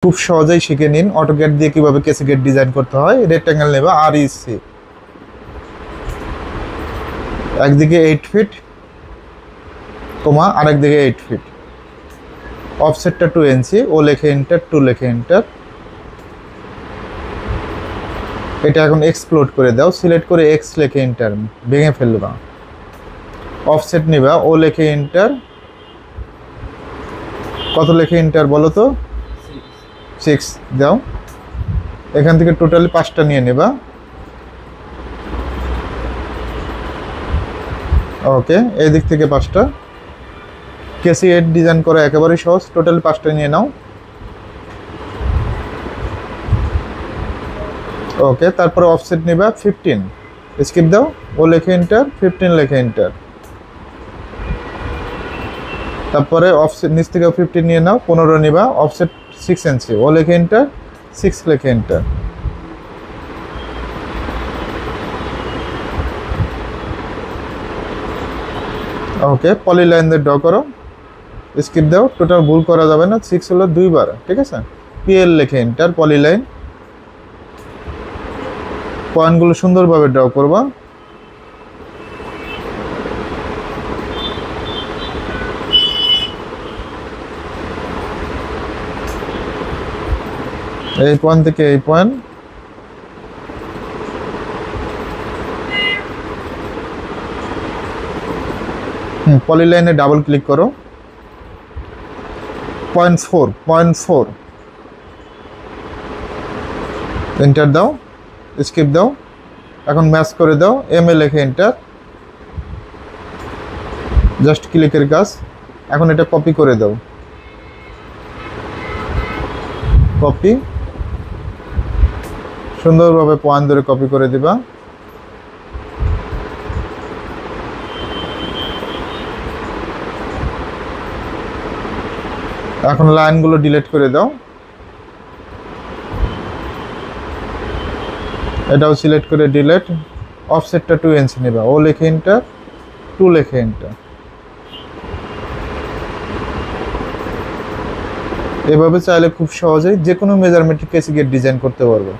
খুব সহজেই শিখে নিন অটোক্যাড দিয়ে কিভাবে কেসি গেট ডিজাইন করতে হয়। রেক্ট্যাঙ্গেল নেবা আর ইসি, একদিকে 8 ফিট কমা আরেকদিকে 8 ফিট, অফসেটটা 2 ইঞ্চি, ও লেখে এন্টার, 2 লেখে এন্টার। এটা এখন এক্সপ্লোড করে দাও, সিলেক্ট করে এক্স লেখে এন্টার, ভেঙে ফেলবা। অফসেট নিবা, ও লেখে এন্টার, কত লেখে এন্টার বলো তো? 6 দাও। এখান থেকে টোটালি 5টা নিয়ে নেবা। ওকে, এই দিক থেকে 5টা। কেসি গেট ডিজাইন করা একেবারেই সহজ, টোটালি 5টা নিয়ে নাও। ওকে, তারপরে অফসেট নিবা 15, স্কিপ দাও, ও লেখে এন্টার, 15 লেখে এন্টার। তারপরে অফসেট নিচ থেকে 15 নিয়ে নাও, 15 নিবা, অফসেট 6 ইঞ্চি, ও লেখে এন্টার, 6 লেখে এন্টার। ওকে, পলি লাইন দিয়ে ড্র করো, স্কিপ দাও, টোটাল ভুল করা যাবে না, 6 হলো 2 বার, ঠিক আছে। পিএল লেখে এন্টার, পলি লাইন। পয়েন্টগুলো সুন্দরভাবে ড্র করবা। এই পয়েন্ট থেকে এই পয়েন্ট, পলি লাইনে ডাবল ক্লিক করো। 0.4 এন্টার দাও, স্কিপ দাও। এখন ম্যাচ করে দাও, এম এ লেখে এন্টার, জাস্ট ক্লিকের কাজ। এখন এটা কপি করে দাও, কপি, সুন্দরভাবে পয়েন্ট ধরে কপি করে দিবা। এখন লাইনগুলো ডিলিট করে দাও, এটাও সিলেক্ট করে ডিলিট। অফসেটটা 2 ইঞ্চি নেবা, ও লেখে এন্টার, 2 লেখে এন্টার। এভাবে চাইলে খুব সহজেই যে কোনো মেজারমেন্টের কেসি গেট ডিজাইন করতে পারবো।